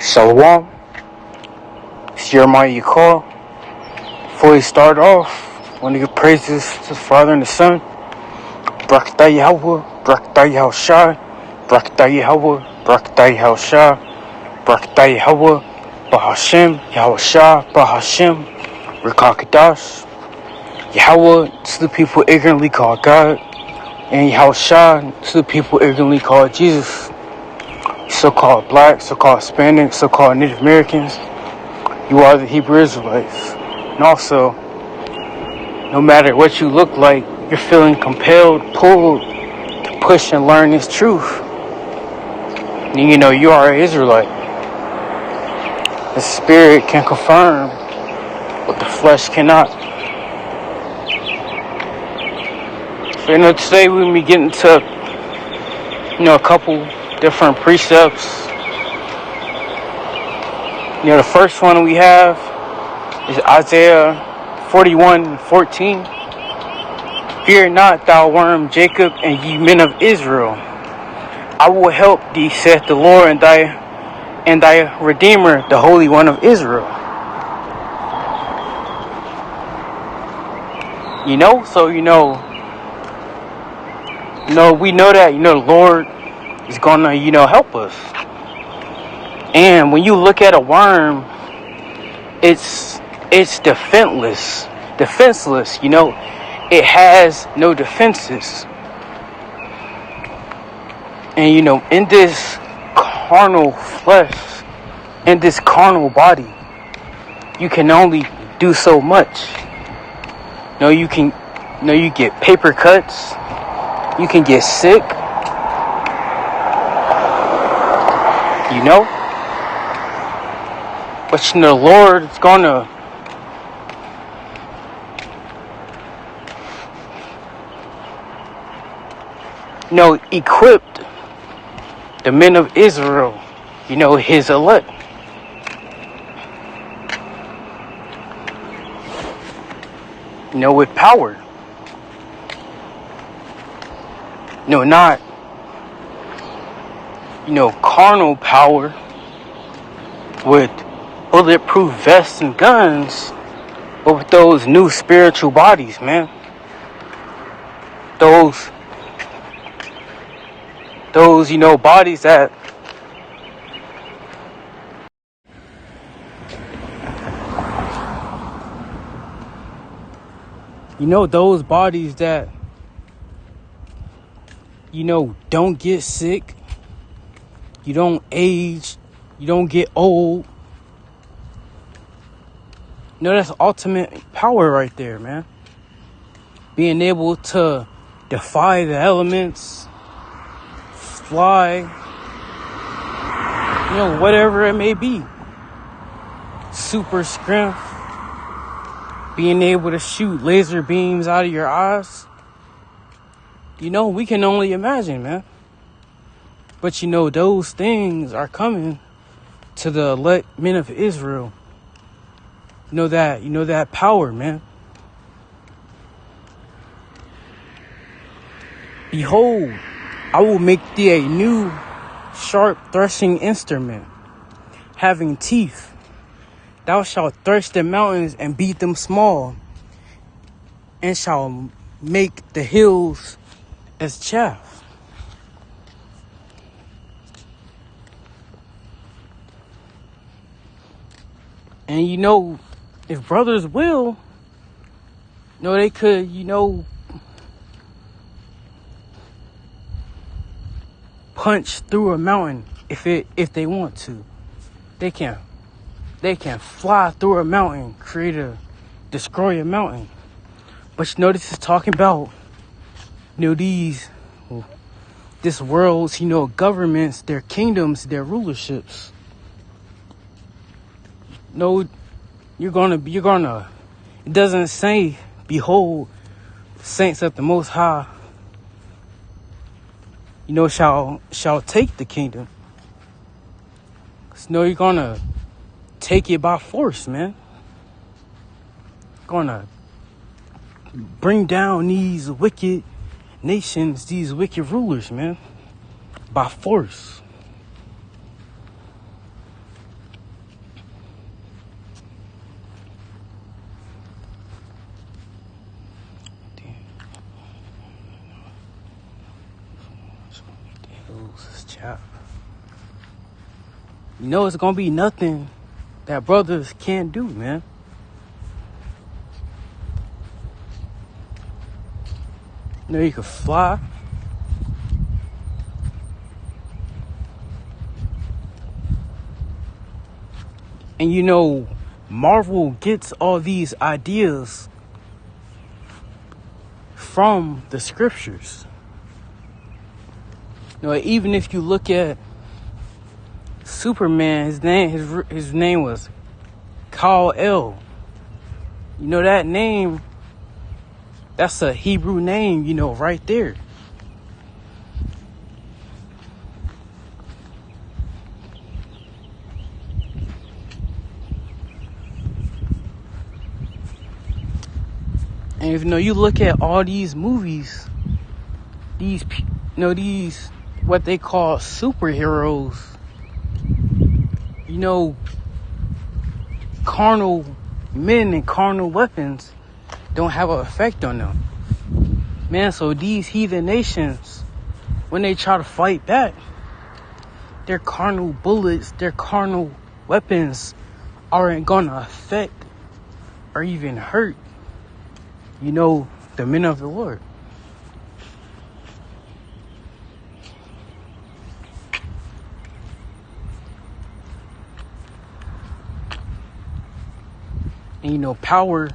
Shalom, it's Jeremiah Yakol. Before we start off, I want to give praises to the Father and the Son. Brakatah Yahweh, Brakatah Yahushua, Brakatah Yahweh, Brakatah Yahushua, Brakatah Yahweh, Bahashem, Yahushua, Bahashem, Rekakadash. Yahweh to the people ignorantly called God, and Yahushua to the people ignorantly called Jesus. So-called black, so-called Hispanic, so-called Native Americans, you are the Hebrew Israelites. And also, no matter what you look like, you're feeling compelled, pulled to push and learn this truth. And you know you are an Israelite. The spirit can confirm what the flesh cannot. So today we're going to be getting to, a couple different precepts. The first one we have is Isaiah 41:14. Fear not, thou worm Jacob, and ye men of Israel. I will help thee, saith the Lord, and thy Redeemer, the Holy One of Israel. We know that, the Lord is gonna, help us. And when you look at a worm, it's defenseless. It has no defenses. And in this carnal flesh, in this carnal body, you can only do so much. You get paper cuts, you can get sick, but the Lord is gonna equipped the men of Israel, his elect. With power. Not, carnal power with bulletproof vests and guns, but with those new spiritual bodies, man. Those, bodies that those bodies that don't get sick, you don't age, you don't get old. That's ultimate power right there, man. Being able to defy the elements, fly, whatever it may be. Super strength, being able to shoot laser beams out of your eyes. We can only imagine, man. But those things are coming to the elect men of Israel. That power, man. Behold, I will make thee a new sharp threshing instrument, having teeth. Thou shalt thresh the mountains and beat them small, and shall make the hills as chaff. And if brothers will, they could, punch through a mountain if they want to. They can fly through a mountain, destroy a mountain. But this is talking about this world's governments, their kingdoms, their rulerships. You're gonna it doesn't say, behold, the saints of the Most High shall take the kingdom. 'Cause you're gonna take it by force, man. Gonna bring down these wicked nations, these wicked rulers, man, by force. Moses, chap. You know it's gonna be nothing that brothers can't do, man. You know you can fly. And you know, Marvel gets all these ideas from the scriptures. You know, even if you look at Superman, his name was Kal-El. You know that name, that's a Hebrew name, you know, right there. And if you know, you look at all these movies, these what they call superheroes, you know, carnal men and carnal weapons don't have an effect on them. Man, so these heathen nations, when they try to fight back, their carnal bullets, their carnal weapons aren't gonna affect or even hurt, you know, the men of the Lord. And you know, power,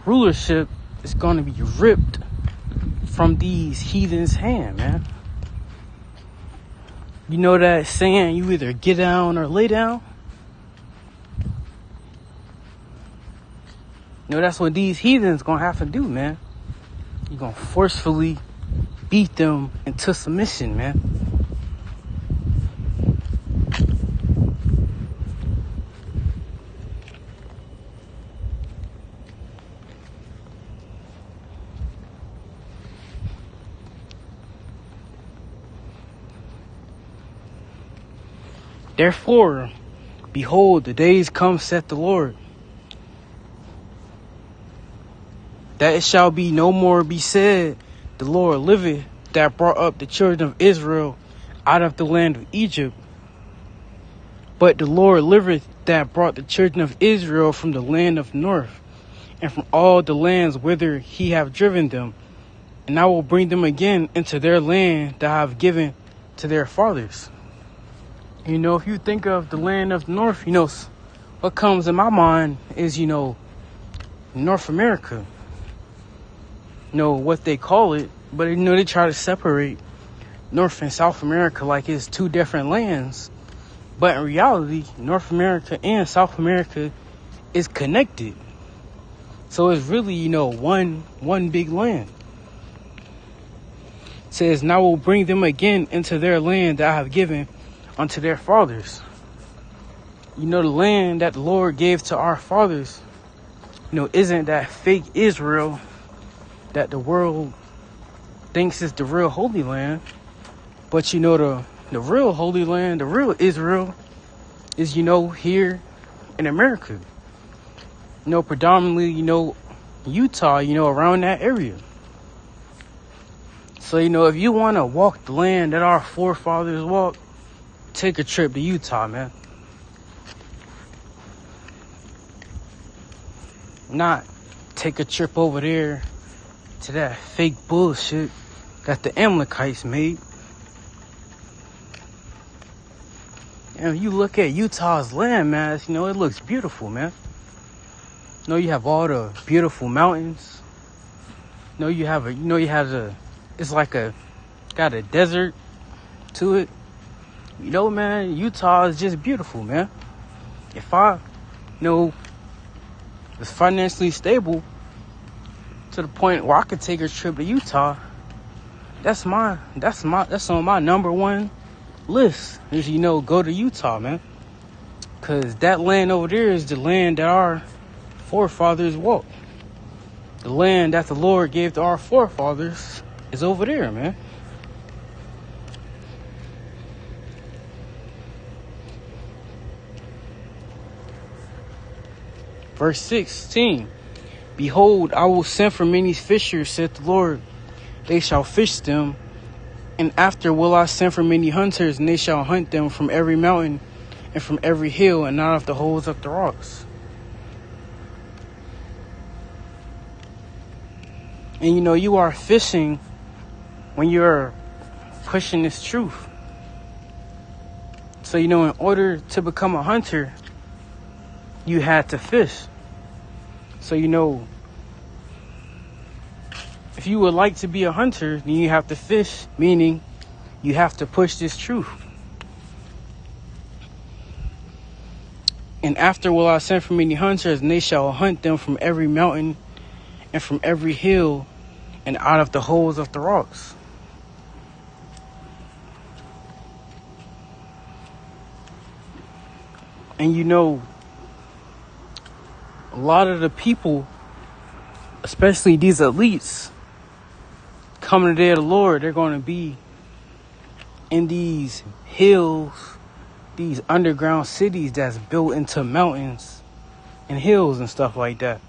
rulership is going to be ripped from these heathens' hand, man. You know that saying, you either get down or lay down? You know, that's what these heathens going to have to do, man. You're going to forcefully beat them into submission, man. Therefore, behold, the days come, saith the Lord, that it shall be no more be said, the Lord liveth, that brought up the children of Israel out of the land of Egypt. But the Lord liveth, that brought the children of Israel from the land of north, and from all the lands whither he hath driven them. And I will bring them again into their land that I have given to their fathers. You know, if you think of the land of the north, you know, what comes in my mind is, you know, North America. You know, what they call it, but you know, they try to separate North and South America like it's two different lands. But in reality, North America and South America is connected. So it's really, you know, one big land. It says, and I will bring them again into their land that I have given unto their fathers. You know, the land that the Lord gave to our fathers, you know, isn't that fake Israel that the world thinks is the real Holy Land. But you know, the real Holy Land, the real Israel is, you know, here in America. You know, predominantly, you know, Utah, you know, around that area. So, you know, if you want to walk the land that our forefathers walked, take a trip to Utah, man. Not take a trip over there to that fake bullshit that the Amalekites made. And you look at Utah's landmass, you know, it looks beautiful, man. You know, you have all the beautiful mountains. You know, it's like got a desert to it. You know, man, Utah is just beautiful, man. If I, you know, was financially stable to the point where I could take a trip to Utah, that's on my number one list is, you know, go to Utah, man. Cause that land over there is the land that our forefathers walked. The land that the Lord gave to our forefathers is over there, man. Verse 16, behold, I will send for many fishers, saith the Lord. They shall fish them, And after will I send for many hunters, and they shall hunt them from every mountain and from every hill and out of the holes of the rocks. And you are fishing when you're pushing this truth. So, in order to become a hunter, you had to fish. So, if you would like to be a hunter, then you have to fish, meaning you have to push this truth. And after will I send for many hunters, and they shall hunt them from every mountain and from every hill and out of the holes of the rocks. And a lot of the people, especially these elites, coming to the day of the Lord, they're going to be in these hills, these underground cities that's built into mountains and hills and stuff like that.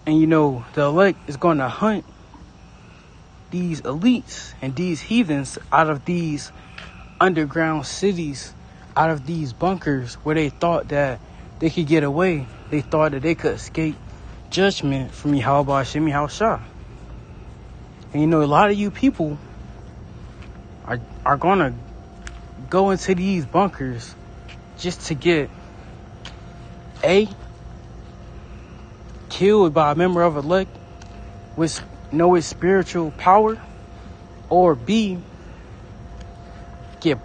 And the elect is going to hunt these elites and these heathens out of these underground cities, out of these bunkers where they thought that they could get away. They thought that they could escape judgment from Yahweh Hashem Yahushua. And a lot of you people are going to go into these bunkers just to get killed by a member of elect with its spiritual power, or B, get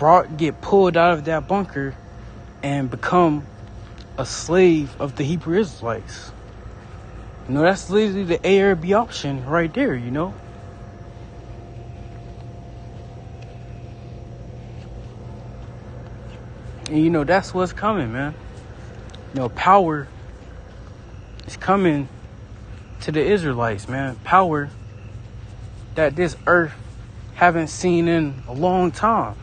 pulled out of that bunker and become a slave of the Hebrew Israelites. That's literally the A or B option right there, And that's what's coming, man. Power is coming to the Israelites, man. Power that this earth haven't seen in a long time.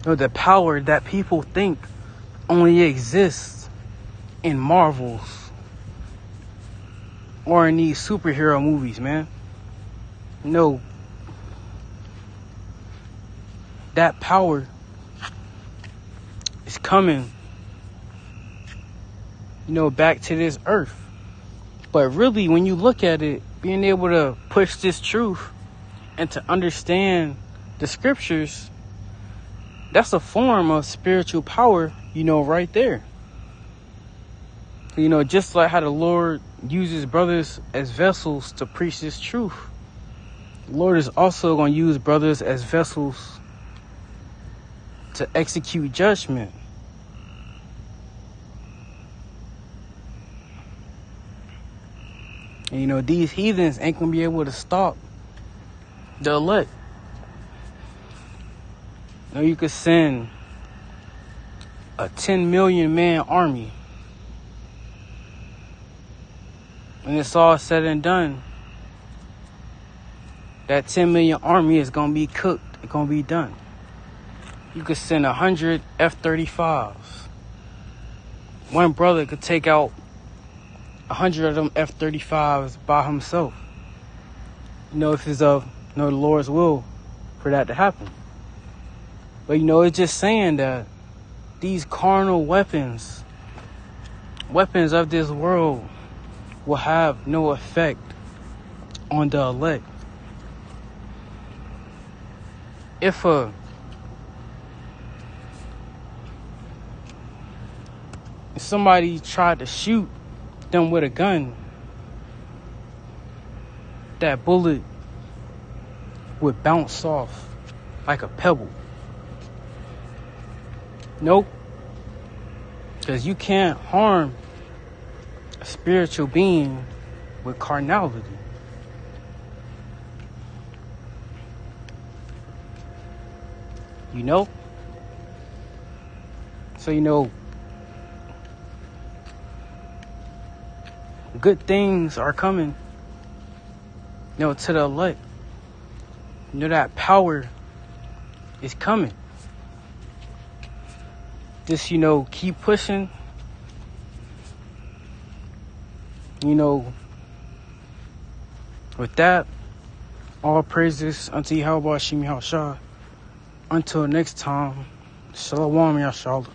The power that people think only exists in Marvels or in these superhero movies, man. That power is coming, back to this earth. But really, when you look at it, being able to push this truth and to understand the scriptures, that's a form of spiritual power, right there. Just like how the Lord uses brothers as vessels to preach this truth, the Lord is also going to use brothers as vessels to execute judgment. And these heathens ain't going to be able to stop the elect. You could send a 10 million man army. When it's all said and done, that 10 million army is going to be cooked. It's going to be done. You could send 100 F-35s. One brother could take out 100 of them F-35s by himself. If it's of the Lord's will for that to happen. But it's just saying that these carnal weapons of this world, will have no effect on the elect. If somebody tried to shoot them with a gun, that bullet would bounce off like a pebble. Nope. Because you can't harm a spiritual being with carnality. So, good things are coming, to the elect. That power is coming. Just, keep pushing. With that, All praises unto Yahweh Hashem Yahushua. Until next time, Shalom Yashala.